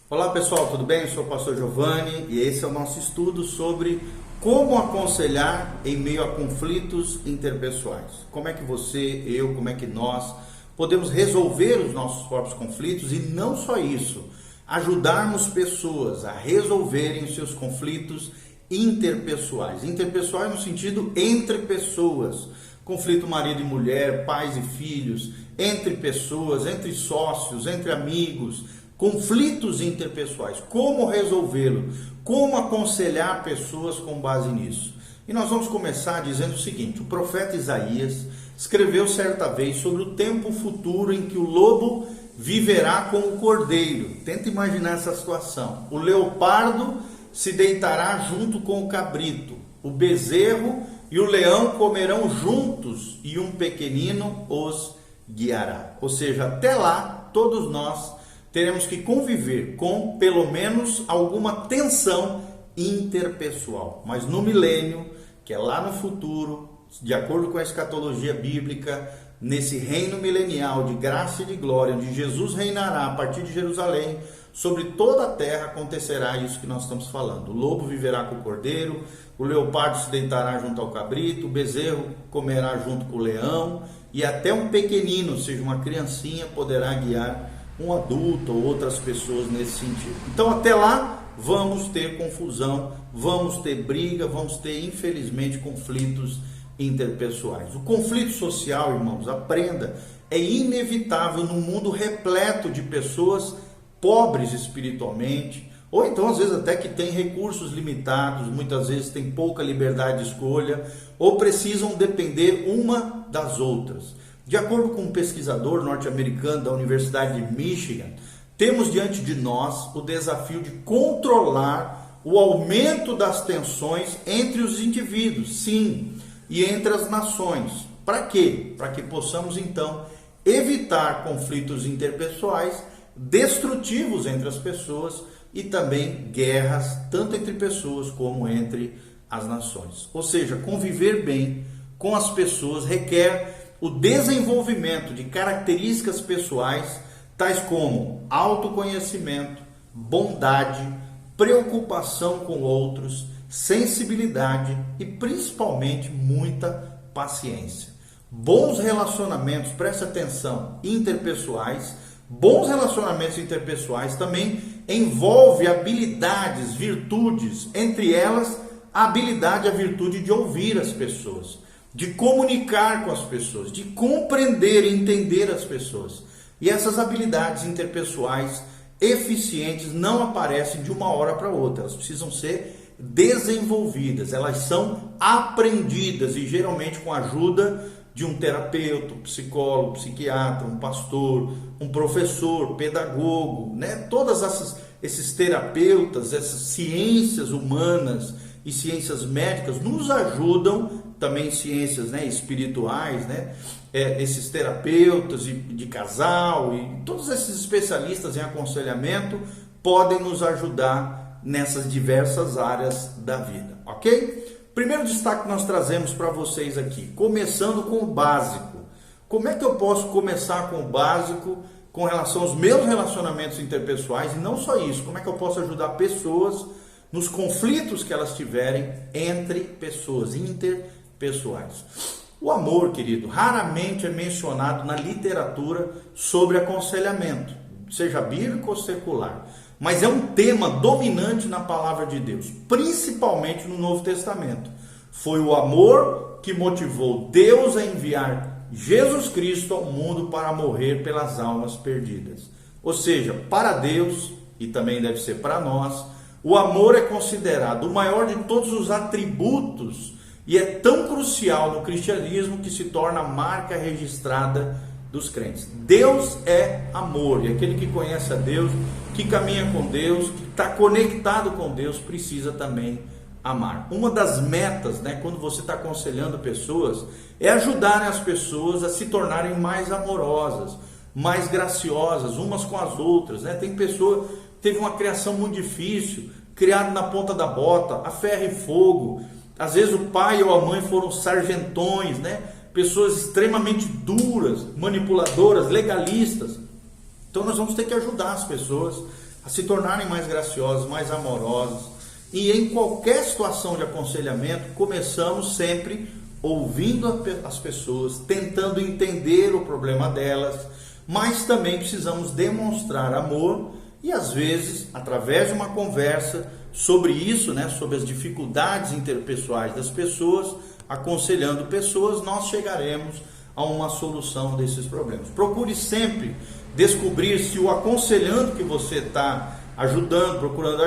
Olá pessoal, tudo bem? Eu sou o pastor Giovanni e esse é o nosso estudo sobre como aconselhar em meio a conflitos interpessoais. Como é que você, eu, como é que nós podemos resolver os nossos próprios conflitos e não só isso, ajudarmos pessoas a resolverem os seus conflitos interpessoais. Interpessoais no sentido entre pessoas. Conflito marido e mulher, pais e filhos, entre pessoas, entre sócios, entre amigos, conflitos interpessoais, como resolvê-lo, como aconselhar pessoas com base nisso. E nós vamos começar dizendo o seguinte: o profeta Isaías escreveu certa vez sobre o tempo futuro em que o lobo viverá com o cordeiro. Tenta imaginar essa situação. O leopardo se deitará junto com o cabrito, o bezerro e o leão comerão juntos e um pequenino os guiará. Ou seja, até lá todos nós teremos que conviver com pelo menos alguma tensão interpessoal. Mas no milênio, que é lá no futuro, de acordo com a escatologia bíblica, nesse reino milenial de graça e de glória, onde Jesus reinará a partir de Jerusalém, sobre toda a terra acontecerá isso que nós estamos falando. O lobo viverá com o cordeiro, o leopardo se deitará junto ao cabrito, o bezerro comerá junto com o leão, e até um pequenino, ou seja, uma criancinha, poderá guiar um adulto ou outras pessoas nesse sentido. Então até lá vamos ter confusão, vamos ter briga, vamos ter infelizmente conflitos interpessoais. O conflito social, irmãos, aprenda, é inevitável num mundo repleto de pessoas pobres espiritualmente, ou então às vezes até que têm recursos limitados, muitas vezes têm pouca liberdade de escolha, ou precisam depender uma das outras. De acordo com um pesquisador norte-americano da Universidade de Michigan, temos diante de nós o desafio de controlar o aumento das tensões entre os indivíduos, sim, e entre as nações. Para quê? Para que possamos então evitar conflitos interpessoais destrutivos entre as pessoas e também guerras, tanto entre pessoas como entre as nações. Ou seja, conviver bem com as pessoas requer o desenvolvimento de características pessoais, tais como autoconhecimento, bondade, preocupação com outros, sensibilidade e principalmente muita paciência. Bons relacionamentos, preste atenção, interpessoais. Bons relacionamentos interpessoais também envolve habilidades, virtudes, entre elas a habilidade, a virtude de ouvir as pessoas, de comunicar com as pessoas, de compreender e entender as pessoas. E essas habilidades interpessoais eficientes não aparecem de uma hora para outra, elas precisam ser desenvolvidas, elas são aprendidas e geralmente com a ajuda de um terapeuta, um psicólogo, um psiquiatra, um pastor, um professor, pedagogo, né? Todas esses terapeutas, essas ciências humanas e ciências médicas nos ajudam, também ciências, né, espirituais, né? Esses terapeutas de casal e todos esses especialistas em aconselhamento podem nos ajudar nessas diversas áreas da vida, ok? Primeiro destaque que nós trazemos para vocês aqui, começando com o básico. Como é que eu posso começar com o básico com relação aos meus relacionamentos interpessoais? E não só isso, como é que eu posso ajudar pessoas nos conflitos que elas tiverem entre pessoas, interpessoais? O amor, querido, raramente é mencionado na literatura sobre aconselhamento, seja bíblico ou secular. Mas é um tema dominante na palavra de Deus, principalmente no Novo Testamento. Foi o amor que motivou Deus a enviar Jesus Cristo ao mundo para morrer pelas almas perdidas. Ou seja, para Deus, e também deve ser para nós, o amor é considerado o maior de todos os atributos e é tão crucial no cristianismo que se torna a marca registrada dos crentes. Deus é amor, e aquele que conhece a Deus, que caminha com Deus, que está conectado com Deus, precisa também amar. Uma das metas, né, quando você está aconselhando pessoas, é ajudarem as pessoas a se tornarem mais amorosas, mais graciosas umas com as outras, né? Tem pessoa que teve uma criação muito difícil, criado na ponta da bota, a ferro e fogo. Às vezes o pai ou a mãe foram sargentões, né? Pessoas extremamente duras, manipuladoras, legalistas. Então nós vamos ter que ajudar as pessoas a se tornarem mais graciosos, mais amorosos. E em qualquer situação de aconselhamento, começamos sempre ouvindo as pessoas, tentando entender o problema delas, mas também precisamos demonstrar amor e às vezes, através de uma conversa sobre isso, né, sobre as dificuldades interpessoais das pessoas, aconselhando pessoas, nós chegaremos a uma solução desses problemas. Procure sempre descobrir se o aconselhando que você está ajudando, procurando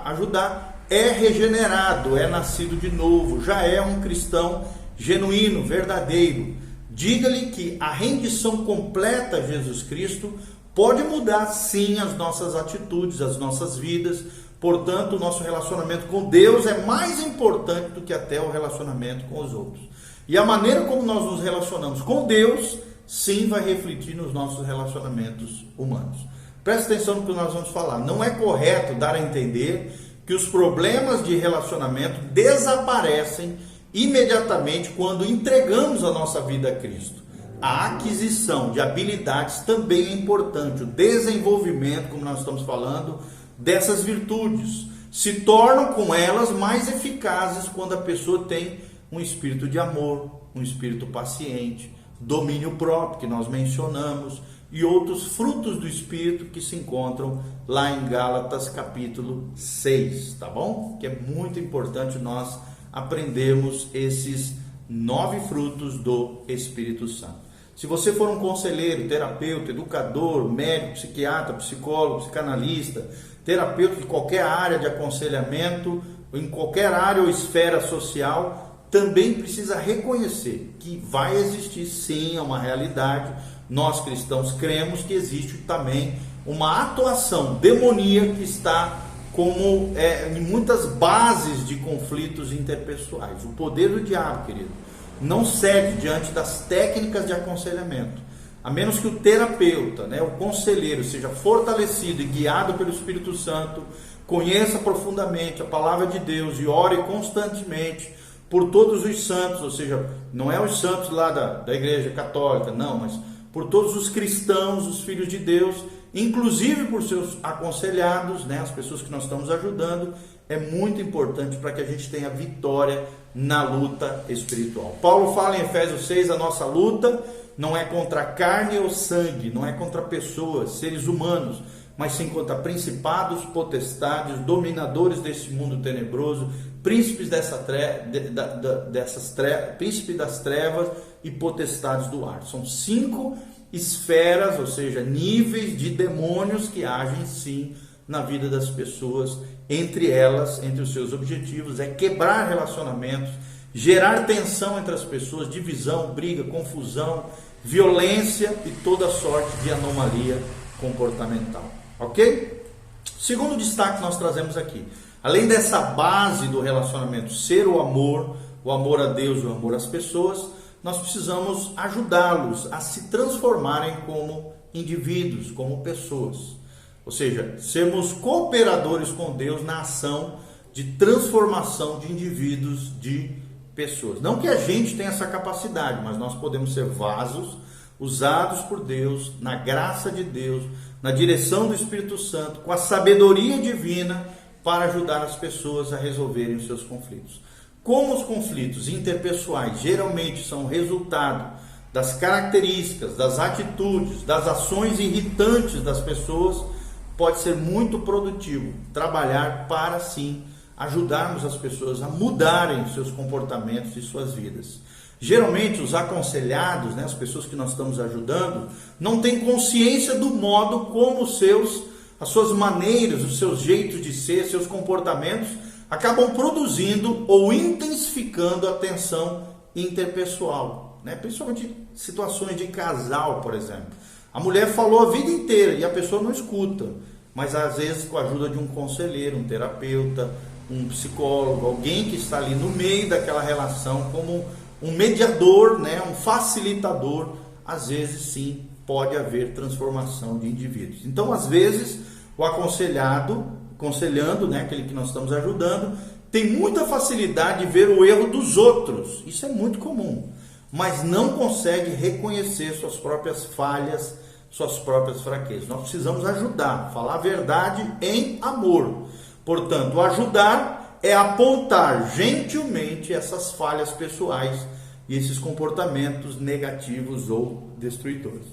ajudar, é regenerado, é nascido de novo, já é um cristão genuíno, verdadeiro. Diga-lhe que a rendição completa a Jesus Cristo pode mudar sim as nossas atitudes, as nossas vidas. Portanto, o nosso relacionamento com Deus é mais importante do que até o relacionamento com os outros. E a maneira como nós nos relacionamos com Deus, sim, vai refletir nos nossos relacionamentos humanos. Presta atenção no que nós vamos falar. Não é correto dar a entender que os problemas de relacionamento desaparecem imediatamente quando entregamos a nossa vida a Cristo. A aquisição de habilidades também é importante. O desenvolvimento, como nós estamos falando, dessas virtudes se tornam com elas mais eficazes quando a pessoa tem um espírito de amor, um espírito paciente, domínio próprio, que nós mencionamos, e outros frutos do Espírito que se encontram lá em Gálatas capítulo 6, tá bom? Que é muito importante nós aprendermos esses 9 frutos do Espírito Santo. Se você for um conselheiro, terapeuta, educador, médico, psiquiatra, psicólogo, psicanalista, terapeuta de qualquer área de aconselhamento, em qualquer área ou esfera social, também precisa reconhecer que vai existir sim uma realidade. Nós cristãos cremos que existe também uma atuação demoníaca que está como em muitas bases de conflitos interpessoais. O poder do diabo, querido, não cede diante das técnicas de aconselhamento, a menos que o terapeuta, o conselheiro, seja fortalecido e guiado pelo Espírito Santo, conheça profundamente a palavra de Deus e ore constantemente por todos os santos, ou seja, não é os santos lá da igreja católica, não, mas por todos os cristãos, os filhos de Deus, inclusive por seus aconselhados, as pessoas que nós estamos ajudando. É muito importante para que a gente tenha vitória na luta espiritual. Paulo fala em Efésios 6, a nossa luta não é contra carne ou sangue, não é contra pessoas, seres humanos, mas sim contra principados, potestades, dominadores desse mundo tenebroso, príncipes príncipes das trevas e potestades do ar. São 5 esferas, ou seja, níveis de demônios que agem sim na vida das pessoas. Entre elas, entre os seus objetivos, é quebrar relacionamentos, gerar tensão entre as pessoas, divisão, briga, confusão, violência e toda sorte de anomalia comportamental. Ok? Segundo destaque que nós trazemos aqui, além dessa base do relacionamento ser o amor a Deus, o amor às pessoas, nós precisamos ajudá-los a se transformarem como indivíduos, como pessoas. Ou seja, sermos cooperadores com Deus na ação de transformação de indivíduos, de pessoas. Não que a gente tenha essa capacidade, mas nós podemos ser vasos usados por Deus, na graça de Deus, na direção do Espírito Santo, com a sabedoria divina, para ajudar as pessoas a resolverem os seus conflitos. Como os conflitos interpessoais geralmente são resultado das características, das atitudes, das ações irritantes das pessoas, pode ser muito produtivo trabalhar para sim ajudarmos as pessoas a mudarem seus comportamentos e suas vidas. Geralmente os aconselhados, as pessoas que nós estamos ajudando, não têm consciência do modo como as suas maneiras, os seus jeitos de ser, seus comportamentos acabam produzindo ou intensificando a tensão interpessoal, principalmente situações de casal, por exemplo. A mulher falou a vida inteira e a pessoa não escuta, mas às vezes com a ajuda de um conselheiro, um terapeuta, um psicólogo, alguém que está ali no meio daquela relação como um mediador, um facilitador, às vezes sim pode haver transformação de indivíduos. Então, às vezes, o aconselhando, aquele que nós estamos ajudando, tem muita facilidade de ver o erro dos outros. Isso é muito comum, mas não consegue reconhecer suas próprias falhas, suas próprias fraquezas. Nós precisamos ajudar, falar a verdade em amor. Portanto, ajudar é apontar gentilmente essas falhas pessoais e esses comportamentos negativos ou destruidores.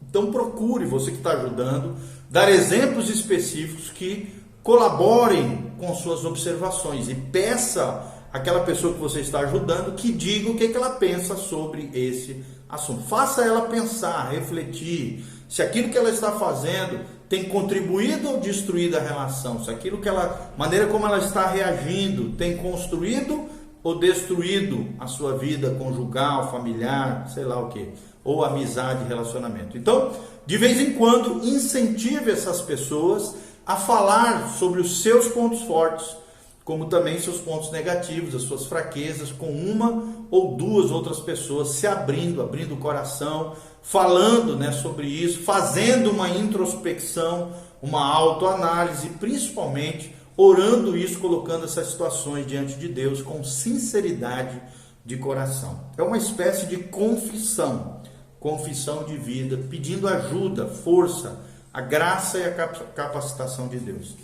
Então procure, você que está ajudando, dar exemplos específicos que colaborem com suas observações e peça àquela pessoa que você está ajudando que diga o que ela pensa sobre esse assunto. Faça ela pensar, refletir, se aquilo que ela está fazendo tem contribuído ou destruído a relação, se aquilo que maneira como ela está reagindo tem construído ou destruído a sua vida conjugal, familiar, sei lá o que, ou amizade, relacionamento. Então, de vez em quando, incentive essas pessoas a falar sobre os seus pontos fortes, como também seus pontos negativos, as suas fraquezas, com uma ou duas outras pessoas, se abrindo o coração, falando, sobre isso, fazendo uma introspecção, uma autoanálise, principalmente orando isso, colocando essas situações diante de Deus com sinceridade de coração. É uma espécie de confissão de vida, pedindo ajuda, força, a graça e a capacitação de Deus.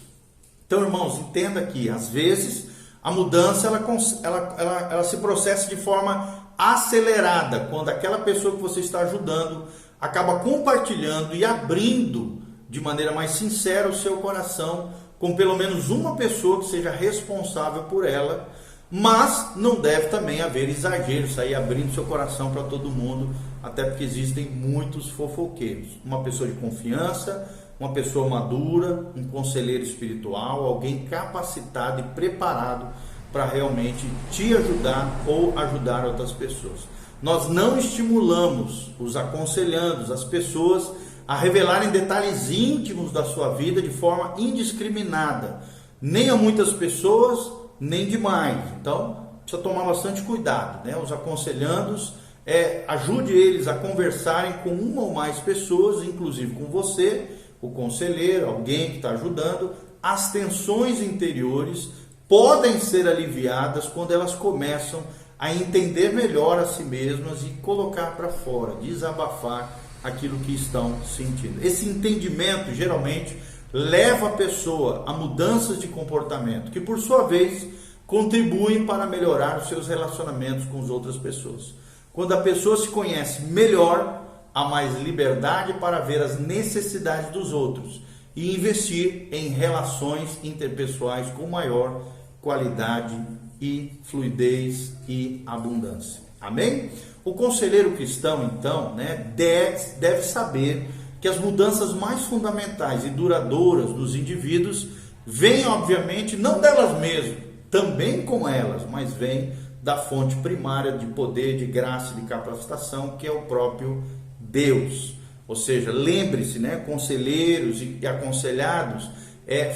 Então, irmãos, entenda que às vezes a mudança ela se processa de forma acelerada, quando aquela pessoa que você está ajudando acaba compartilhando e abrindo de maneira mais sincera o seu coração com pelo menos uma pessoa que seja responsável por ela, mas não deve também haver exagero, sair abrindo seu coração para todo mundo, até porque existem muitos fofoqueiros. Uma pessoa de confiança, uma pessoa madura, um conselheiro espiritual, alguém capacitado e preparado para realmente te ajudar ou ajudar outras pessoas. Nós não estimulamos os aconselhandos, as pessoas a revelarem detalhes íntimos da sua vida de forma indiscriminada, nem a muitas pessoas, nem demais. Então, precisa tomar bastante cuidado, Os aconselhandos, ajude eles a conversarem com uma ou mais pessoas, inclusive com você, o conselheiro, alguém que está ajudando. As tensões interiores podem ser aliviadas quando elas começam a entender melhor a si mesmas e colocar para fora, desabafar aquilo que estão sentindo. Esse entendimento geralmente leva a pessoa a mudanças de comportamento, que por sua vez contribuem para melhorar os seus relacionamentos com as outras pessoas. Quando a pessoa se conhece melhor, há mais liberdade para ver as necessidades dos outros e investir em relações interpessoais com maior qualidade e fluidez e abundância. Amém? O conselheiro cristão, então, deve saber que as mudanças mais fundamentais e duradouras dos indivíduos vêm, obviamente, não delas mesmas, também com elas, mas vêm da fonte primária de poder, de graça e de capacitação, que é o próprio Deus. Ou seja, lembre-se, conselheiros e aconselhados,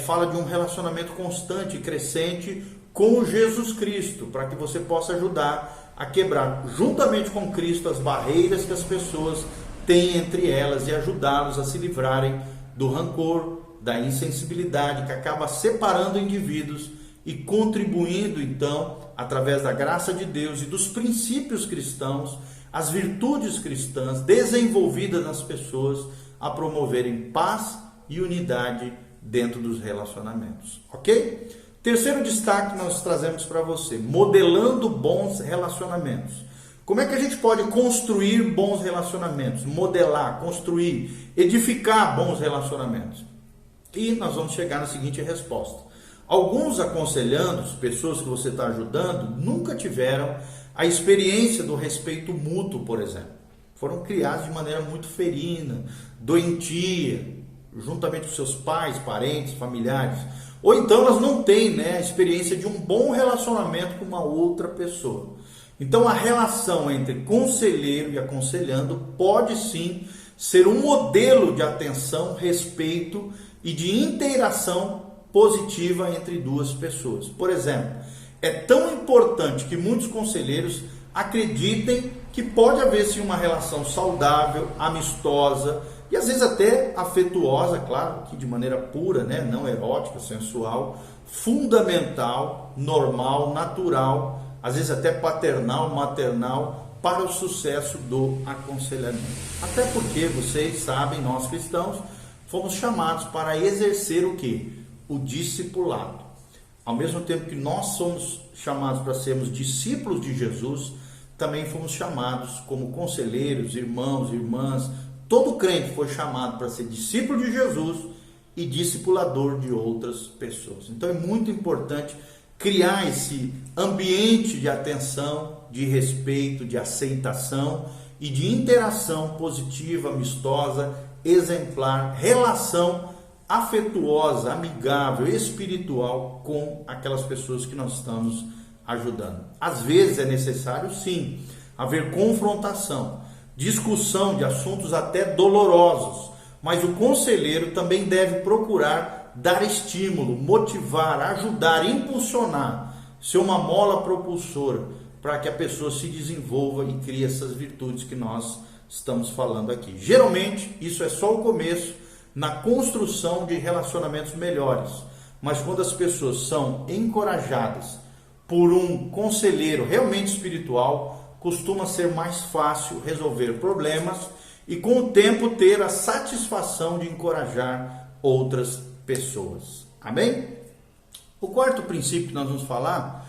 fala de um relacionamento constante e crescente com Jesus Cristo, para que você possa ajudar a quebrar, juntamente com Cristo, as barreiras que as pessoas têm entre elas e ajudá-los a se livrarem do rancor, da insensibilidade que acaba separando indivíduos e contribuindo, então, através da graça de Deus e dos princípios cristãos, as virtudes cristãs desenvolvidas nas pessoas a promoverem paz e unidade dentro dos relacionamentos. Ok? Terceiro destaque que nós trazemos para você: modelando bons relacionamentos. Como é que a gente pode construir bons relacionamentos? Modelar, construir, edificar bons relacionamentos. E nós vamos chegar na seguinte resposta: alguns aconselhandos, pessoas que você está ajudando, nunca tiveram a experiência do respeito mútuo, por exemplo. Foram criados de maneira muito ferina, doentia, juntamente com seus pais, parentes, familiares. Ou então elas não têm a experiência de um bom relacionamento com uma outra pessoa. Então a relação entre conselheiro e aconselhando pode sim ser um modelo de atenção, respeito e de interação positiva entre duas pessoas. Por exemplo, é tão importante que muitos conselheiros acreditem que pode haver sim uma relação saudável, amistosa e às vezes até afetuosa, claro, que de maneira pura, não erótica, sensual, fundamental, normal, natural, às vezes até paternal, maternal, para o sucesso do aconselhamento. Até porque vocês sabem, nós cristãos fomos chamados para exercer o quê? O discipulado. Ao mesmo tempo que nós somos chamados para sermos discípulos de Jesus, também fomos chamados como conselheiros, irmãos, irmãs. Todo crente foi chamado para ser discípulo de Jesus e discipulador de outras pessoas. Então é muito importante criar esse ambiente de atenção, de respeito, de aceitação e de interação positiva, amistosa, exemplar, relação afetuosa, amigável, espiritual com aquelas pessoas que nós estamos ajudando. Às vezes é necessário, sim, haver confrontação, discussão de assuntos até dolorosos, mas o conselheiro também deve procurar dar estímulo, motivar, ajudar, impulsionar, ser uma mola propulsora para que a pessoa se desenvolva e crie essas virtudes que nós estamos falando aqui. Geralmente, isso é só o começo na construção de relacionamentos melhores, mas quando as pessoas são encorajadas por um conselheiro realmente espiritual, costuma ser mais fácil resolver problemas e com o tempo ter a satisfação de encorajar outras pessoas. Amém? O quarto princípio que nós vamos falar,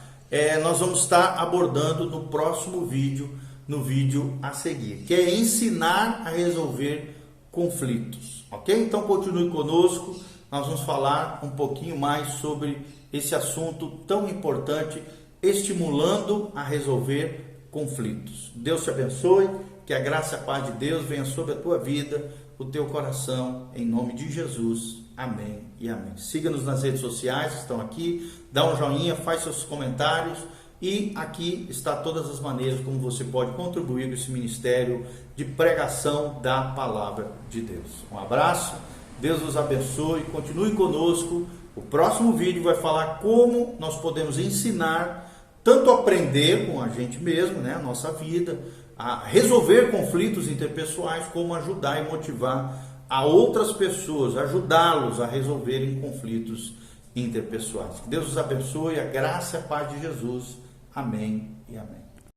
nós vamos estar abordando no próximo vídeo, no vídeo a seguir, que é ensinar a resolver conflitos, ok? Então continue conosco, nós vamos falar um pouquinho mais sobre esse assunto tão importante, estimulando a resolver conflitos. Deus te abençoe, que a graça e a paz de Deus venha sobre a tua vida, o teu coração, em nome de Jesus. Amém e amém. Siga-nos nas redes sociais que estão aqui, dá um joinha, faz seus comentários e aqui está todas as maneiras como você pode contribuir com esse ministério de pregação da palavra de Deus. Um abraço, Deus nos abençoe, continue conosco. O próximo vídeo vai falar como nós podemos ensinar, tanto aprender com a gente mesmo, né, a nossa vida, a resolver conflitos interpessoais, como ajudar e motivar a outras pessoas, ajudá-los a resolverem conflitos interpessoais. Que Deus os abençoe, a graça e a paz de Jesus. Amém e amém.